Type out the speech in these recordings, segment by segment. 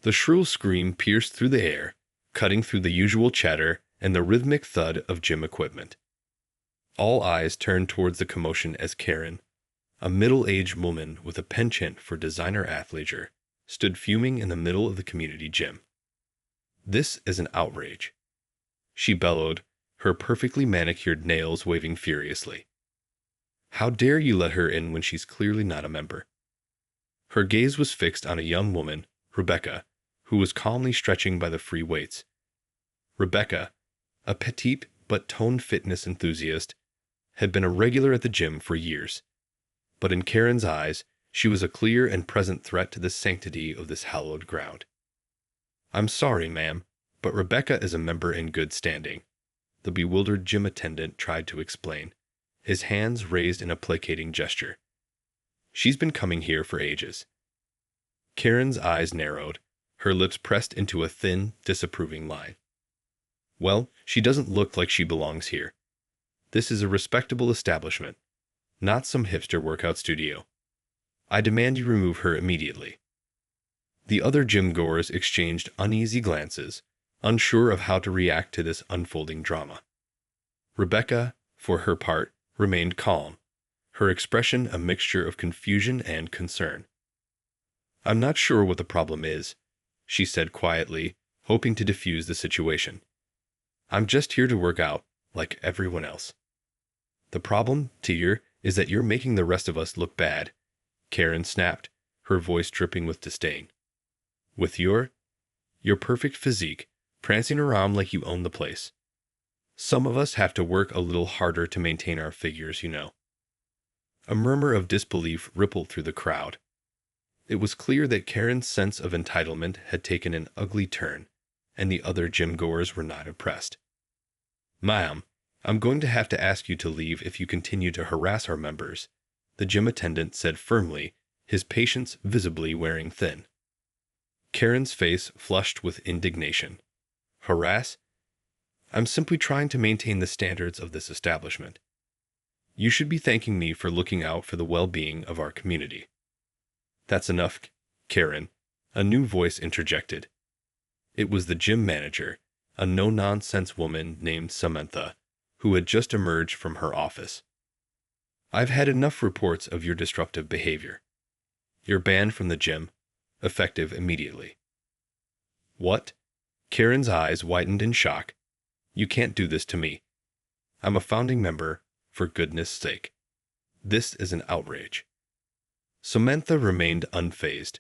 The shrill scream pierced through the air, cutting through the usual chatter and the rhythmic thud of gym equipment. All eyes turned towards the commotion as Karen, a middle-aged woman with a penchant for designer athleisure, stood fuming in the middle of the community gym. "This is an outrage," she bellowed, her perfectly manicured nails waving furiously. "How dare you let her in when she's clearly not a member?" Her gaze was fixed on a young woman, Rebecca, who was calmly stretching by the free weights. Rebecca, a petite but toned fitness enthusiast, had been a regular at the gym for years. But in Karen's eyes, she was a clear and present threat to the sanctity of this hallowed ground. "I'm sorry, ma'am, but Rebecca is a member in good standing," the bewildered gym attendant tried to explain, his hands raised in a placating gesture. "She's been coming here for ages." Karen's eyes narrowed, her lips pressed into a thin, disapproving line. "Well, she doesn't look like she belongs here. This is a respectable establishment, not some hipster workout studio. I demand you remove her immediately." The other gym-goers exchanged uneasy glances, unsure of how to react to this unfolding drama. Rebecca, for her part, remained calm, her expression a mixture of confusion and concern. "I'm not sure what the problem is," she said quietly, hoping to diffuse the situation. "I'm just here to work out, like everyone else." "The problem, dear, is that you're making the rest of us look bad," Karen snapped, her voice dripping with disdain. "With your perfect physique, prancing around like you own the place. Some of us have to work a little harder to maintain our figures, you know." A murmur of disbelief rippled through the crowd. It was clear that Karen's sense of entitlement had taken an ugly turn, and the other gym-goers were not impressed. "Ma'am, I'm going to have to ask you to leave if you continue to harass our members," the gym attendant said firmly, his patience visibly wearing thin. Karen's face flushed with indignation. "Harass? I'm simply trying to maintain the standards of this establishment. You should be thanking me for looking out for the well-being of our community." "That's enough, Karen," a new voice interjected. It was the gym manager, a no-nonsense woman named Samantha, who had just emerged from her office. "I've had enough reports of your disruptive behavior. You're banned from the gym, effective immediately." "What?" Karen's eyes widened in shock. "You can't do this to me. I'm a founding member, for goodness sake. This is an outrage." Samantha remained unfazed.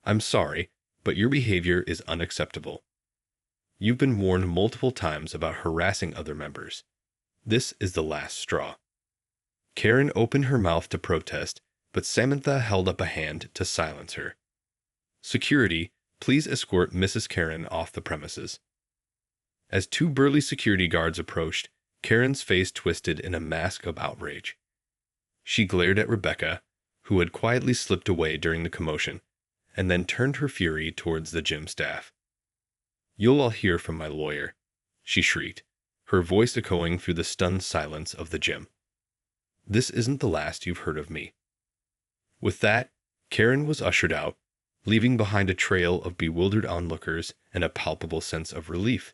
"I'm sorry, but your behavior is unacceptable. You've been warned multiple times about harassing other members. This is the last straw." Karen opened her mouth to protest, but Samantha held up a hand to silence her. "Security, please escort Mrs. Karen off the premises." As two burly security guards approached, Karen's face twisted in a mask of outrage. She glared at Rebecca, who had quietly slipped away during the commotion, and then turned her fury towards the gym staff. "You'll all hear from my lawyer," she shrieked, her voice echoing through the stunned silence of the gym. "This isn't the last you've heard of me." With that, Karen was ushered out, leaving behind a trail of bewildered onlookers and a palpable sense of relief.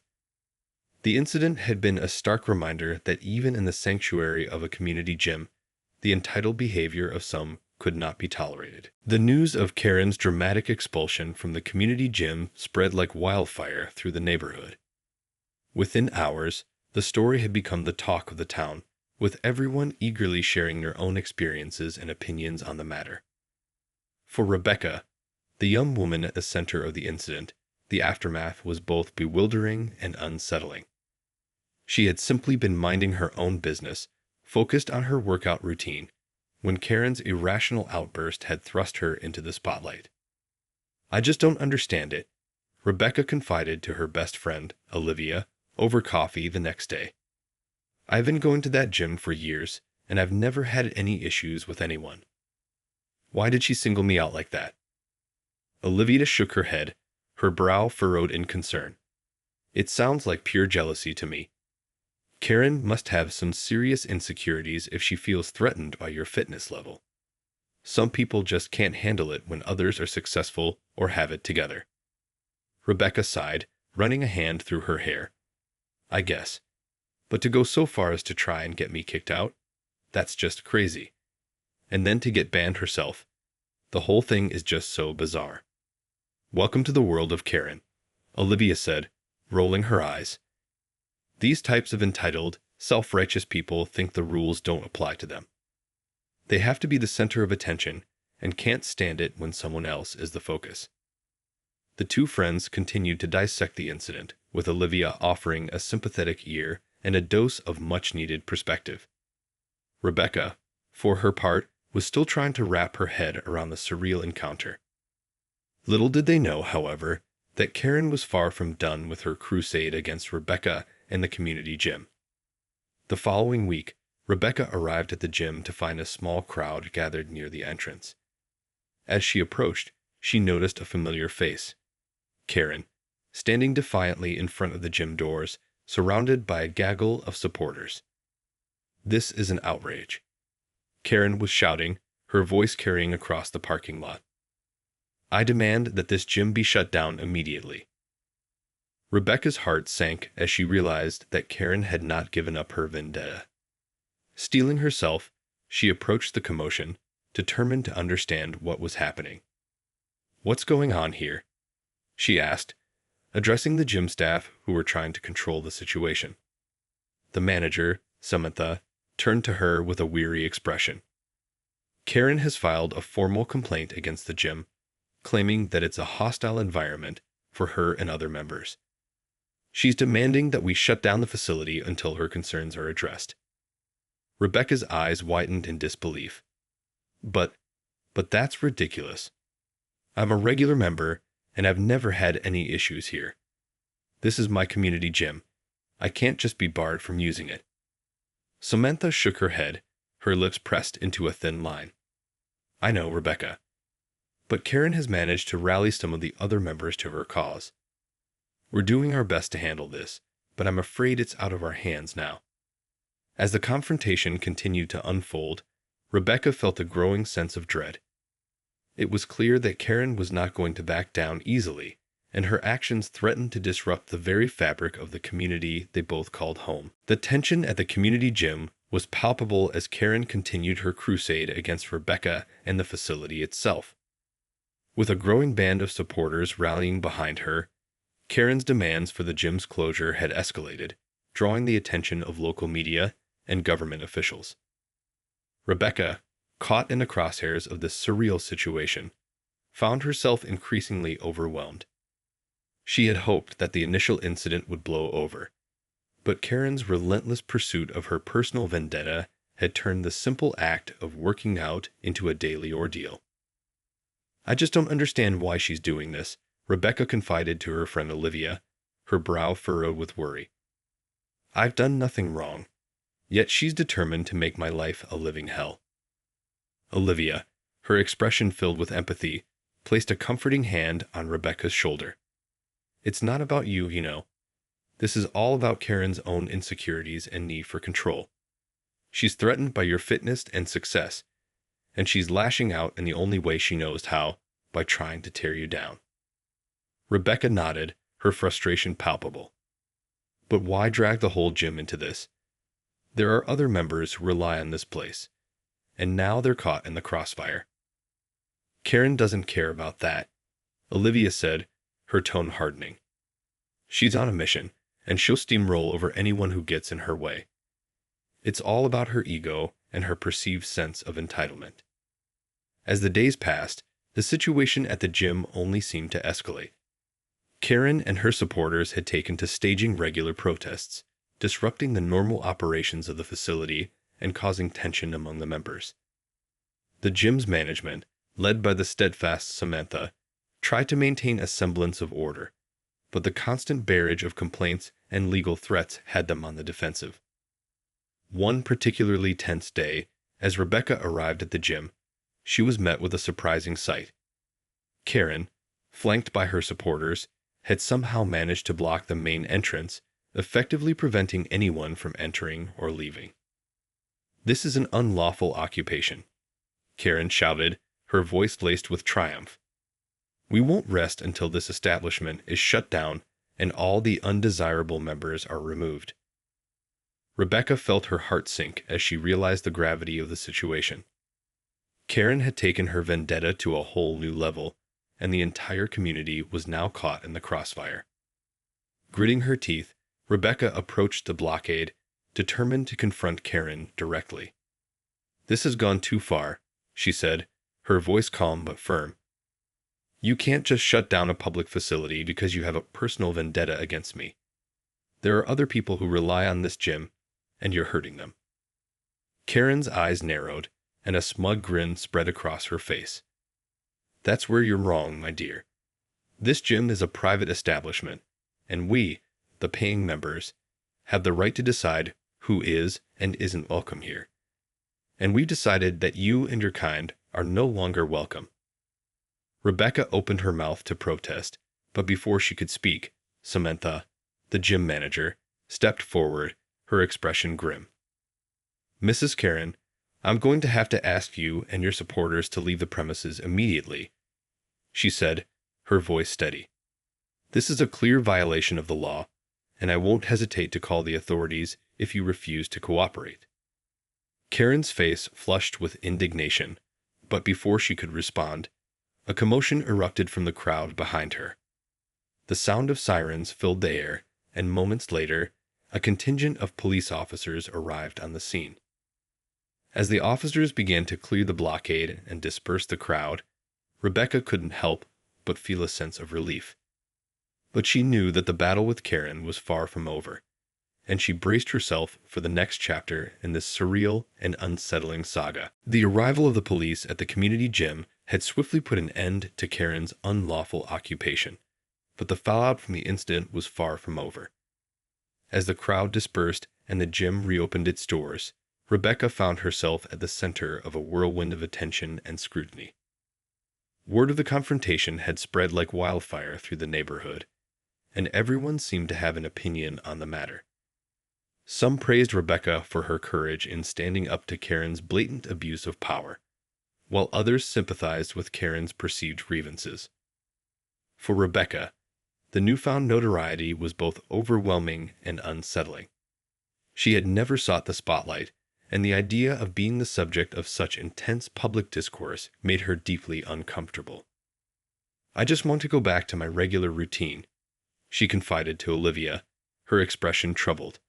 The incident had been a stark reminder that even in the sanctuary of a community gym, the entitled behavior of some could not be tolerated. The news of Karen's dramatic expulsion from the community gym spread like wildfire through the neighborhood. Within hours, the story had become the talk of the town, with everyone eagerly sharing their own experiences and opinions on the matter. For Rebecca, the young woman at the center of the incident, the aftermath was both bewildering and unsettling. She had simply been minding her own business, focused on her workout routine, when Karen's irrational outburst had thrust her into the spotlight. "I just don't understand it," Rebecca confided to her best friend, Olivia, over coffee the next day. "I've been going to that gym for years, and I've never had any issues with anyone. Why did she single me out like that?" Olivia shook her head, her brow furrowed in concern. "It sounds like pure jealousy to me. Karen must have some serious insecurities if she feels threatened by your fitness level. Some people just can't handle it when others are successful or have it together." Rebecca sighed, running a hand through her hair. I guess. But to go so far as to try and get me kicked out? That's just crazy. And then to get banned herself. The whole thing is just so bizarre. Welcome to the world of Karen, Olivia said, rolling her eyes. These types of entitled, self-righteous people think the rules don't apply to them. They have to be the center of attention and can't stand it when someone else is the focus. The two friends continued to dissect the incident, with Olivia offering a sympathetic ear and a dose of much-needed perspective. Rebecca, for her part, was still trying to wrap her head around the surreal encounter. Little did they know, however, that Karen was far from done with her crusade against Rebecca and the community gym. The following week, Rebecca arrived at the gym to find a small crowd gathered near the entrance. As she approached, she noticed a familiar face. Karen, standing defiantly in front of the gym doors, surrounded by a gaggle of supporters. This is an outrage. Karen was shouting, her voice carrying across the parking lot. I demand that this gym be shut down immediately. Rebecca's heart sank as she realized that Karen had not given up her vendetta. Steeling herself, she approached the commotion, determined to understand what was happening. What's going on here? She asked, addressing the gym staff who were trying to control the situation. The manager, Samantha, turned to her with a weary expression. Karen has filed a formal complaint against the gym, claiming that it's a hostile environment for her and other members. She's demanding that we shut down the facility until her concerns are addressed. Rebecca's eyes widened in disbelief. But that's ridiculous. I'm a regular member, and I've never had any issues here. This is my community gym. I can't just be barred from using it. Samantha shook her head, her lips pressed into a thin line. I know, Rebecca. But Karen has managed to rally some of the other members to her cause. We're doing our best to handle this, but I'm afraid it's out of our hands now. As the confrontation continued to unfold, Rebecca felt a growing sense of dread. It was clear that Karen was not going to back down easily, and her actions threatened to disrupt the very fabric of the community they both called home. The tension at the community gym was palpable as Karen continued her crusade against Rebecca and the facility itself. With a growing band of supporters rallying behind her, Karen's demands for the gym's closure had escalated, drawing the attention of local media and government officials. Rebecca, caught in the crosshairs of this surreal situation, found herself increasingly overwhelmed. She had hoped that the initial incident would blow over, but Karen's relentless pursuit of her personal vendetta had turned the simple act of working out into a daily ordeal. I just don't understand why she's doing this, Rebecca confided to her friend Olivia, her brow furrowed with worry. I've done nothing wrong, yet she's determined to make my life a living hell. Olivia, her expression filled with empathy, placed a comforting hand on Rebecca's shoulder. It's not about you, you know. This is all about Karen's own insecurities and need for control. She's threatened by your fitness and success, and she's lashing out in the only way she knows how, by trying to tear you down. Rebecca nodded, her frustration palpable. But why drag the whole gym into this? There are other members who rely on this place, and now they're caught in the crossfire. Karen doesn't care about that, Olivia said, her tone hardening. She's on a mission, and she'll steamroll over anyone who gets in her way. It's all about her ego and her perceived sense of entitlement. As the days passed, the situation at the gym only seemed to escalate. Karen and her supporters had taken to staging regular protests, disrupting the normal operations of the facility and causing tension among the members. The gym's management, led by the steadfast Samantha, tried to maintain a semblance of order, but the constant barrage of complaints and legal threats had them on the defensive. One particularly tense day, as Rebecca arrived at the gym, she was met with a surprising sight. Karen, flanked by her supporters, had somehow managed to block the main entrance, effectively preventing anyone from entering or leaving. This is an unlawful occupation, Karen shouted, her voice laced with triumph. We won't rest until this establishment is shut down and all the undesirable members are removed. Rebecca felt her heart sink as she realized the gravity of the situation. Karen had taken her vendetta to a whole new level, and the entire community was now caught in the crossfire. Gritting her teeth, Rebecca approached the blockade, determined to confront Karen directly. "This has gone too far," she said, her voice calm but firm. "You can't just shut down a public facility because you have a personal vendetta against me. There are other people who rely on this gym, and you're hurting them." Karen's eyes narrowed, and a smug grin spread across her face. "That's where you're wrong, my dear. This gym is a private establishment, and we, the paying members, have the right to decide who is and isn't welcome here. And we've decided that you and your kind are no longer welcome." Rebecca opened her mouth to protest, but before she could speak, Samantha, the gym manager, stepped forward, her expression grim. "Mrs. Karen, I'm going to have to ask you and your supporters to leave the premises immediately," she said, her voice steady. "This is a clear violation of the law, and I won't hesitate to call the authorities if you refuse to cooperate." Karen's face flushed with indignation, but before she could respond, a commotion erupted from the crowd behind her. The sound of sirens filled the air, and moments later, a contingent of police officers arrived on the scene. As the officers began to clear the blockade and disperse the crowd, Rebecca couldn't help but feel a sense of relief. But she knew that the battle with Karen was far from over, and she braced herself for the next chapter in this surreal and unsettling saga. The arrival of the police at the community gym had swiftly put an end to Karen's unlawful occupation, but the fallout from the incident was far from over. As the crowd dispersed and the gym reopened its doors, Rebecca found herself at the center of a whirlwind of attention and scrutiny. Word of the confrontation had spread like wildfire through the neighborhood, and everyone seemed to have an opinion on the matter. Some praised Rebecca for her courage in standing up to Karen's blatant abuse of power, while others sympathized with Karen's perceived grievances. For Rebecca, the newfound notoriety was both overwhelming and unsettling. She had never sought the spotlight, and the idea of being the subject of such intense public discourse made her deeply uncomfortable. "I just want to go back to my regular routine," she confided to Olivia, her expression troubled.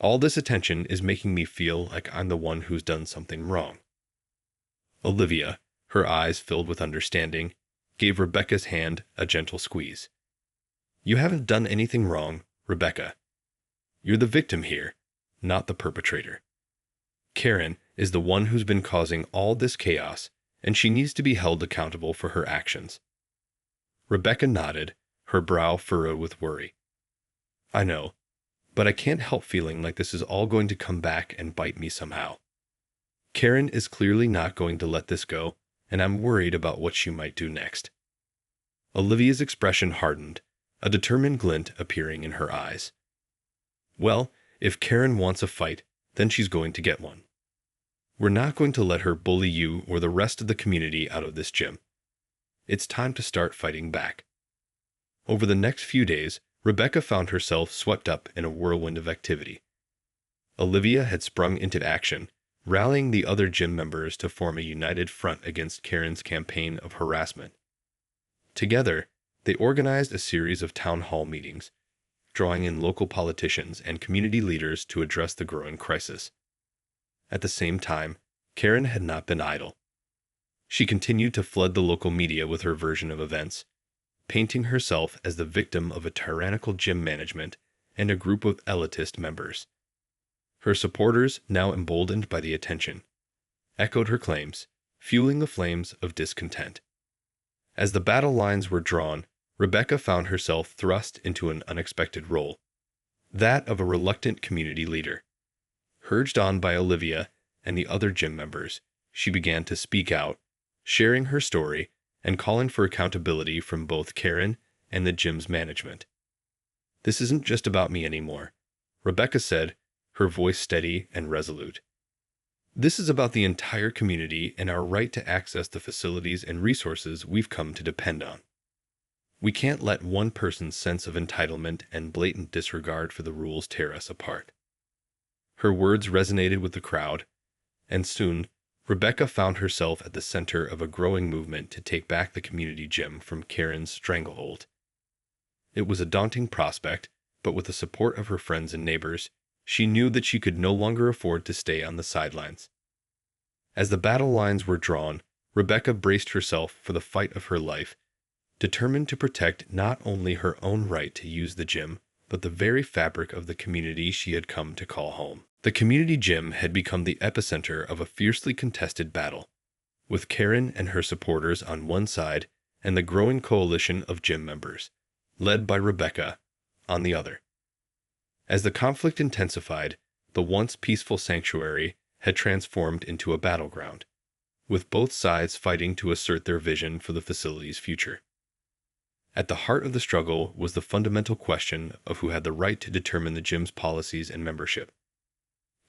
"All this attention is making me feel like I'm the one who's done something wrong." Olivia, her eyes filled with understanding, gave Rebecca's hand a gentle squeeze. "You haven't done anything wrong, Rebecca. You're the victim here, not the perpetrator. Karen is the one who's been causing all this chaos, and she needs to be held accountable for her actions." Rebecca nodded, her brow furrowed with worry. "I know, but I can't help feeling like this is all going to come back and bite me somehow. Karen is clearly not going to let this go, and I'm worried about what she might do next." Olivia's expression hardened, a determined glint appearing in her eyes. "Well, if Karen wants a fight, then she's going to get one. We're not going to let her bully you or the rest of the community out of this gym. It's time to start fighting back." Over the next few days, Rebecca found herself swept up in a whirlwind of activity. Olivia had sprung into action, rallying the other gym members to form a united front against Karen's campaign of harassment. Together, they organized a series of town hall meetings, drawing in local politicians and community leaders to address the growing crisis. At the same time, Karen had not been idle. She continued to flood the local media with her version of events, painting herself as the victim of a tyrannical gym management and a group of elitist members. Her supporters, now emboldened by the attention, echoed her claims, fueling the flames of discontent. As the battle lines were drawn, Rebecca found herself thrust into an unexpected role, that of a reluctant community leader. Urged on by Olivia and the other gym members, she began to speak out, sharing her story and calling for accountability from both Karen and the gym's management. "This isn't just about me anymore," Rebecca said, her voice steady and resolute. This is about the entire community and our right to access the facilities and resources we've come to depend on. We can't let one person's sense of entitlement and blatant disregard for the rules tear us apart. Her words resonated with the crowd, and soon, Rebecca found herself at the center of a growing movement to take back the community gym from Karen's stranglehold. It was a daunting prospect, but with the support of her friends and neighbors, she knew that she could no longer afford to stay on the sidelines. As the battle lines were drawn, Rebecca braced herself for the fight of her life, determined to protect not only her own right to use the gym, but the very fabric of the community she had come to call home. The community gym had become the epicenter of a fiercely contested battle, with Karen and her supporters on one side and the growing coalition of gym members, led by Rebecca, on the other. As the conflict intensified, the once peaceful sanctuary had transformed into a battleground, with both sides fighting to assert their vision for the facility's future. At the heart of the struggle was the fundamental question of who had the right to determine the gym's policies and membership.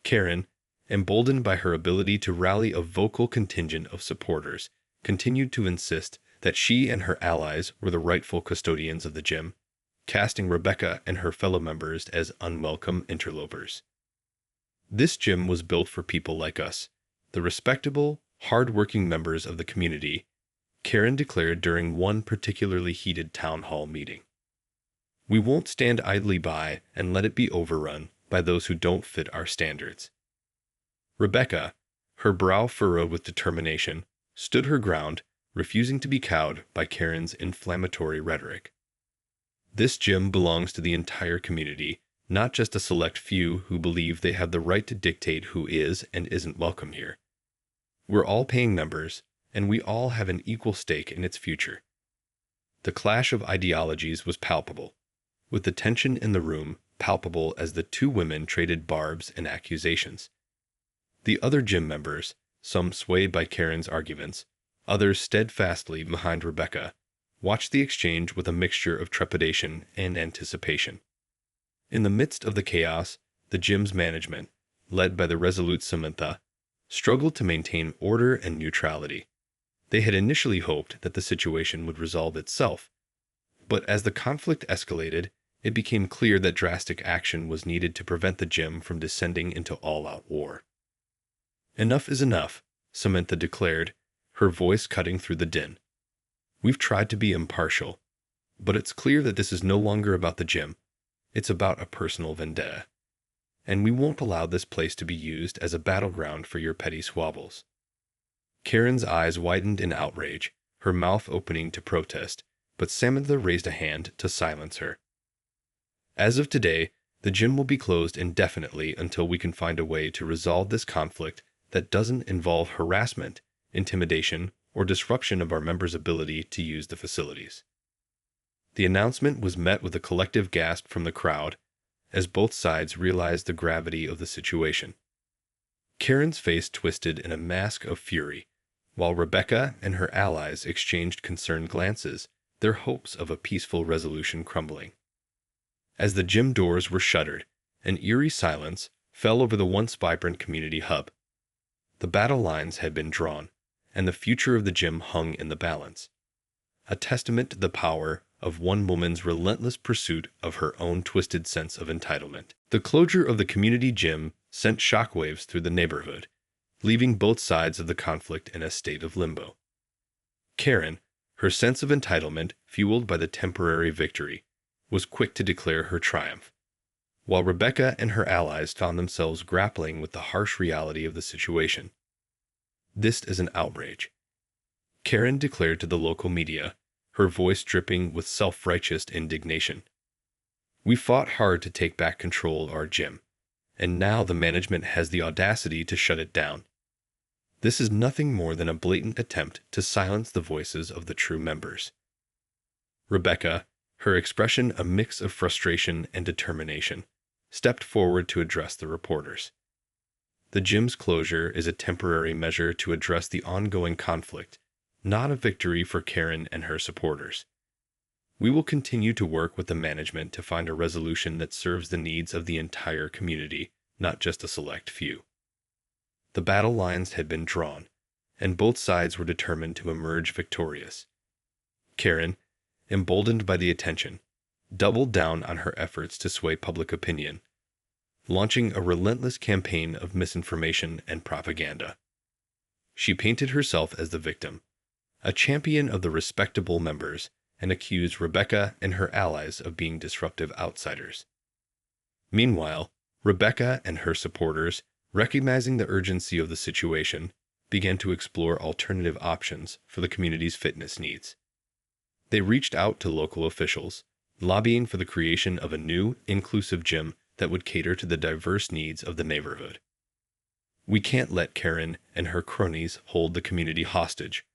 Karen, emboldened by her ability to rally a vocal contingent of supporters, continued to insist that she and her allies were the rightful custodians of the gym, casting Rebecca and her fellow members as unwelcome interlopers. This gym was built for people like us, the respectable, hard-working members of the community, Karen declared during one particularly heated town hall meeting. We won't stand idly by and let it be overrun by those who don't fit our standards. Rebecca, her brow furrowed with determination, stood her ground, refusing to be cowed by Karen's inflammatory rhetoric. This gym belongs to the entire community, not just a select few who believe they have the right to dictate who is and isn't welcome here. We're all paying members, and we all have an equal stake in its future. The clash of ideologies was palpable, with the tension in the room palpable as the two women traded barbs and accusations. The other gym members, some swayed by Karen's arguments, others steadfastly behind Rebecca, watched the exchange with a mixture of trepidation and anticipation. In the midst of the chaos, the gym's management, led by the resolute Samantha, struggled to maintain order and neutrality. They had initially hoped that the situation would resolve itself, but as the conflict escalated, it became clear that drastic action was needed to prevent the gym from descending into all-out war. "Enough is enough," Samantha declared, her voice cutting through the din. "We've tried to be impartial, but it's clear that this is no longer about the gym. It's about a personal vendetta. And we won't allow this place to be used as a battleground for your petty squabbles." Karen's eyes widened in outrage, her mouth opening to protest, but Samantha raised a hand to silence her. "As of today, the gym will be closed indefinitely until we can find a way to resolve this conflict that doesn't involve harassment, intimidation, or disruption of our members' ability to use the facilities." The announcement was met with a collective gasp from the crowd, as both sides realized the gravity of the situation. Karen's face twisted in a mask of fury, while Rebecca and her allies exchanged concerned glances, their hopes of a peaceful resolution crumbling. As the gym doors were shuttered, an eerie silence fell over the once vibrant community hub. The battle lines had been drawn, and the future of the gym hung in the balance, a testament to the power of one woman's relentless pursuit of her own twisted sense of entitlement. The closure of the community gym sent shockwaves through the neighborhood, leaving both sides of the conflict in a state of limbo. Karen, her sense of entitlement fueled by the temporary victory, was quick to declare her triumph, while Rebecca and her allies found themselves grappling with the harsh reality of the situation. "This is an outrage," Karen declared to the local media, her voice dripping with self-righteous indignation. "We fought hard to take back control of our gym, and now the management has the audacity to shut it down. This is nothing more than a blatant attempt to silence the voices of the true members." Rebecca, her expression a mix of frustration and determination, stepped forward to address the reporters. "The gym's closure is a temporary measure to address the ongoing conflict, not a victory for Karen and her supporters. We will continue to work with the management to find a resolution that serves the needs of the entire community, not just a select few." The battle lines had been drawn, and both sides were determined to emerge victorious. Karen, emboldened by the attention, doubled down on her efforts to sway public opinion, launching a relentless campaign of misinformation and propaganda. She painted herself as the victim, a champion of the respectable members, and accused Rebecca and her allies of being disruptive outsiders. Meanwhile, Rebecca and her supporters, recognizing the urgency of the situation, began to explore alternative options for the community's fitness needs. They reached out to local officials, lobbying for the creation of a new, inclusive gym that would cater to the diverse needs of the neighborhood. "We can't let Karen and her cronies hold the community hostage,"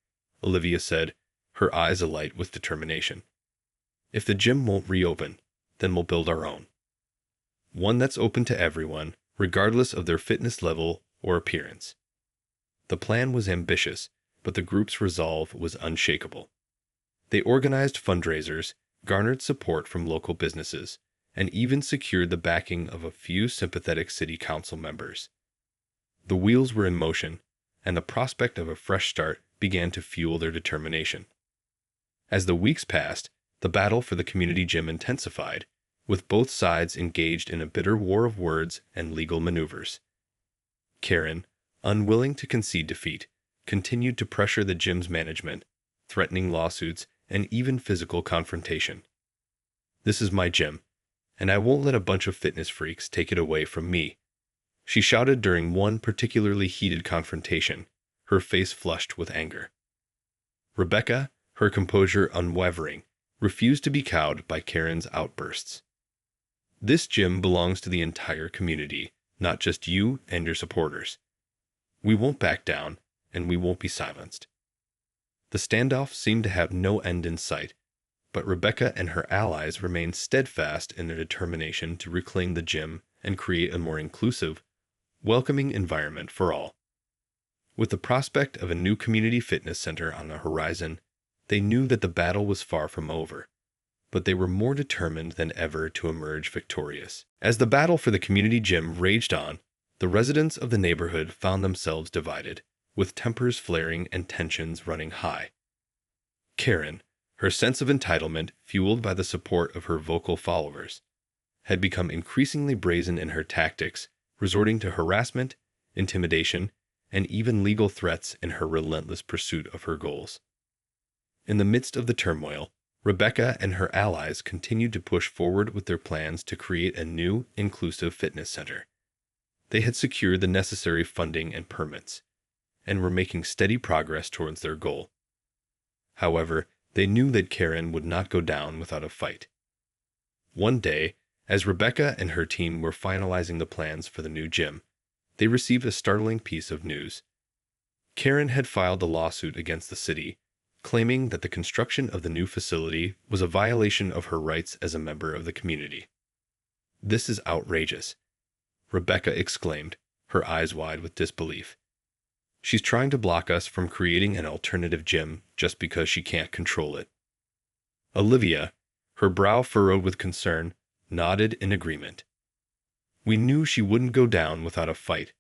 Olivia said, her eyes alight with determination. "If the gym won't reopen, then we'll build our own. One that's open to everyone, regardless of their fitness level or appearance." The plan was ambitious, but the group's resolve was unshakable. They organized fundraisers, garnered support from local businesses, and even secured the backing of a few sympathetic city council members. The wheels were in motion, and the prospect of a fresh start began to fuel their determination. As the weeks passed, the battle for the community gym intensified, with both sides engaged in a bitter war of words and legal maneuvers. Karen, unwilling to concede defeat, continued to pressure the gym's management, threatening lawsuits and even physical confrontation. "This is my gym, and I won't let a bunch of fitness freaks take it away from me," she shouted during one particularly heated confrontation, her face flushed with anger. Rebecca, her composure unwavering, refused to be cowed by Karen's outbursts. "This gym belongs to the entire community, not just you and your supporters. We won't back down, and we won't be silenced." The standoff seemed to have no end in sight, but Rebecca and her allies remained steadfast in their determination to reclaim the gym and create a more inclusive, welcoming environment for all. With the prospect of a new community fitness center on the horizon, they knew that the battle was far from over, but they were more determined than ever to emerge victorious. As the battle for the community gym raged on, the residents of the neighborhood found themselves divided, with tempers flaring and tensions running high. Karen, her sense of entitlement fueled by the support of her vocal followers, had become increasingly brazen in her tactics, resorting to harassment, intimidation, and even legal threats in her relentless pursuit of her goals. In the midst of the turmoil, Rebecca and her allies continued to push forward with their plans to create a new, inclusive fitness center. They had secured the necessary funding and permits, and were making steady progress towards their goal. However, they knew that Karen would not go down without a fight. One day, as Rebecca and her team were finalizing the plans for the new gym, they received a startling piece of news. Karen had filed a lawsuit against the city, claiming that the construction of the new facility was a violation of her rights as a member of the community. "This is outrageous," Rebecca exclaimed, her eyes wide with disbelief. "She's trying to block us from creating an alternative gym just because she can't control it." Olivia, her brow furrowed with concern, nodded in agreement. "We knew she wouldn't go down without a fight,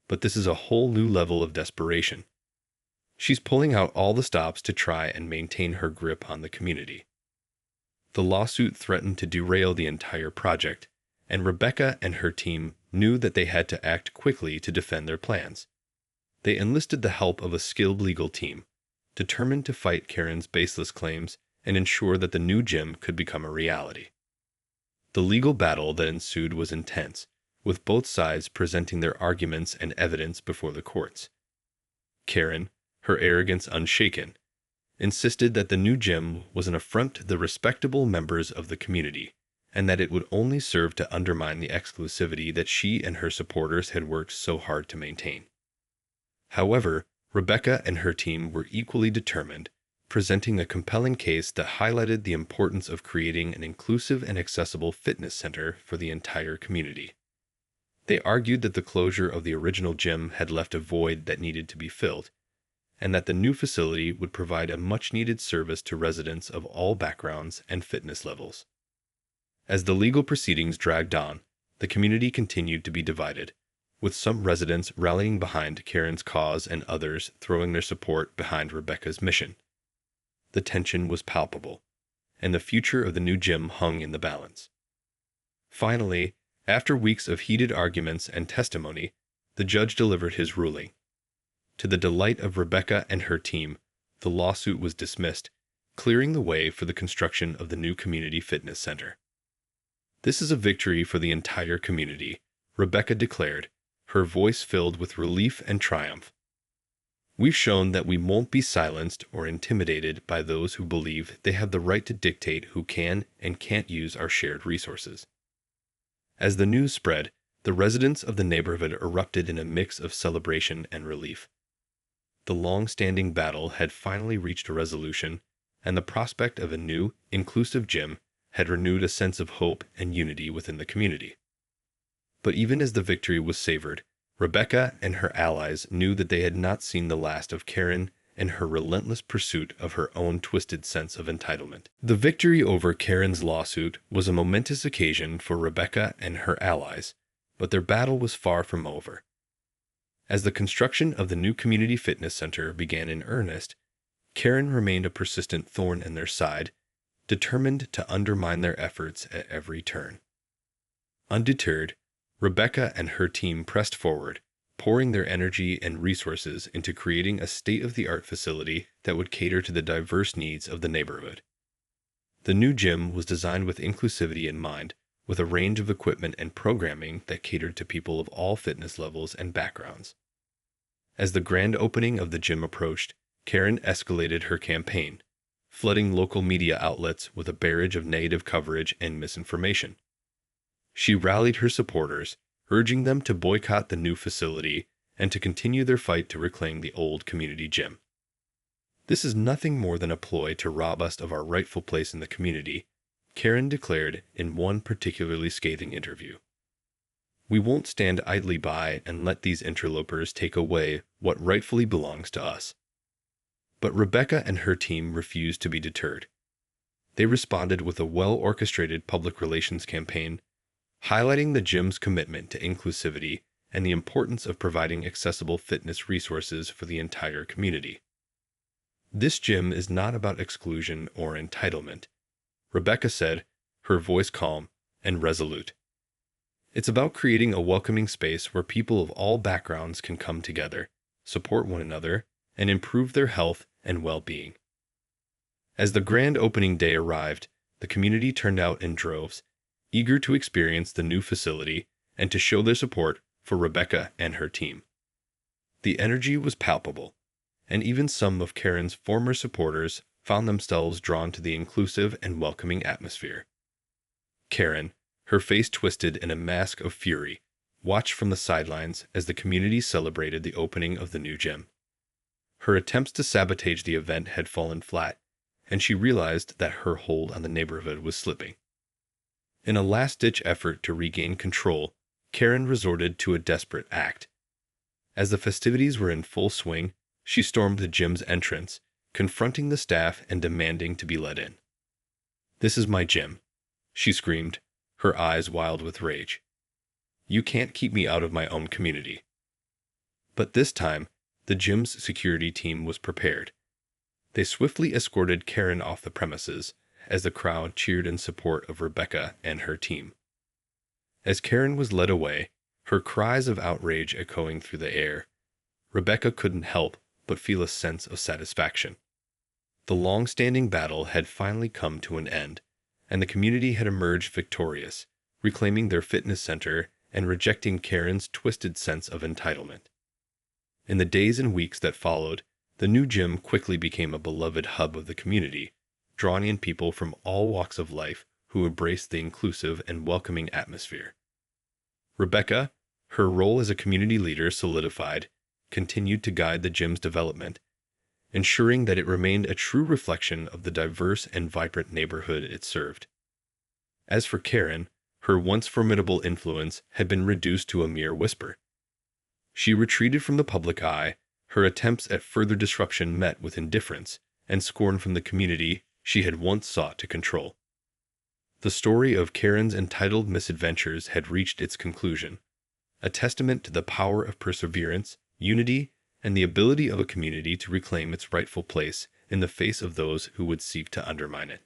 but this is a whole new level of desperation. She's pulling out all the stops to try and maintain her grip on the community." The lawsuit threatened to derail the entire project, and Rebecca and her team knew that they had to act quickly to defend their plans. They enlisted the help of a skilled legal team, determined to fight Karen's baseless claims and ensure that the new gym could become a reality. The legal battle that ensued was intense, with both sides presenting their arguments and evidence before the courts. Karen, her arrogance unshaken, insisted that the new gym was an affront to the respectable members of the community, and that it would only serve to undermine the exclusivity that she and her supporters had worked so hard to maintain. However, Rebecca and her team were equally determined, presenting a compelling case that highlighted the importance of creating an inclusive and accessible fitness center for the entire community. They argued that the closure of the original gym had left a void that needed to be filled, and that the new facility would provide a much-needed service to residents of all backgrounds and fitness levels. As the legal proceedings dragged on, the community continued to be divided, with some residents rallying behind Karen's cause and others throwing their support behind Rebecca's mission. The tension was palpable, and the future of the new gym hung in the balance. Finally, after weeks of heated arguments and testimony, the judge delivered his ruling. To the delight of Rebecca and her team, the lawsuit was dismissed, clearing the way for the construction of the new community fitness center. "This is a victory for the entire community," Rebecca declared, her voice filled with relief and triumph. "We've shown that we won't be silenced or intimidated by those who believe they have the right to dictate who can and can't use our shared resources." As the news spread, the residents of the neighborhood erupted in a mix of celebration and relief. The long-standing battle had finally reached a resolution, and the prospect of a new, inclusive gym had renewed a sense of hope and unity within the community. But even as the victory was savored, Rebecca and her allies knew that they had not seen the last of Karen and her relentless pursuit of her own twisted sense of entitlement. The victory over Karen's lawsuit was a momentous occasion for Rebecca and her allies, but their battle was far from over. As the construction of the new community fitness center began in earnest, Karen remained a persistent thorn in their side, determined to undermine their efforts at every turn. Undeterred, Rebecca and her team pressed forward, pouring their energy and resources into creating a state-of-the-art facility that would cater to the diverse needs of the neighborhood. The new gym was designed with inclusivity in mind, with a range of equipment and programming that catered to people of all fitness levels and backgrounds. As the grand opening of the gym approached, Karen escalated her campaign, flooding local media outlets with a barrage of negative coverage and misinformation. She rallied her supporters, urging them to boycott the new facility and to continue their fight to reclaim the old community gym. "This is nothing more than a ploy to rob us of our rightful place in the community," Karen declared in one particularly scathing interview. "We won't stand idly by and let these interlopers take away what rightfully belongs to us." But Rebecca and her team refused to be deterred. They responded with a well-orchestrated public relations campaign, highlighting the gym's commitment to inclusivity and the importance of providing accessible fitness resources for the entire community. "This gym is not about exclusion or entitlement," Rebecca said, her voice calm and resolute. "It's about creating a welcoming space where people of all backgrounds can come together, support one another, and improve their health and well-being." As the grand opening day arrived, the community turned out in droves, eager to experience the new facility and to show their support for Rebecca and her team. The energy was palpable, and even some of Karen's former supporters found themselves drawn to the inclusive and welcoming atmosphere. Karen, her face twisted in a mask of fury, watched from the sidelines as the community celebrated the opening of the new gym. Her attempts to sabotage the event had fallen flat, and she realized that her hold on the neighborhood was slipping. In a last-ditch effort to regain control, Karen resorted to a desperate act. As the festivities were in full swing, she stormed the gym's entrance, confronting the staff and demanding to be let in. "This is my gym," she screamed, her eyes wild with rage. "You can't keep me out of my own community." But this time, the gym's security team was prepared. They swiftly escorted Karen off the premises, as the crowd cheered in support of Rebecca and her team. As Karen was led away, her cries of outrage echoing through the air, Rebecca couldn't help but feel a sense of satisfaction. The long-standing battle had finally come to an end, and the community had emerged victorious, reclaiming their fitness center and rejecting Karen's twisted sense of entitlement. In the days and weeks that followed, the new gym quickly became a beloved hub of the community, drawing in people from all walks of life who embraced the inclusive and welcoming atmosphere. Rebecca, her role as a community leader solidified, continued to guide the gym's development, ensuring that it remained a true reflection of the diverse and vibrant neighborhood it served. As for Karen, her once formidable influence had been reduced to a mere whisper. She retreated from the public eye, her attempts at further disruption met with indifference and scorn from the community she had once sought to control. The story of Karen's entitled misadventures had reached its conclusion, a testament to the power of perseverance, unity, and the ability of a community to reclaim its rightful place in the face of those who would seek to undermine it.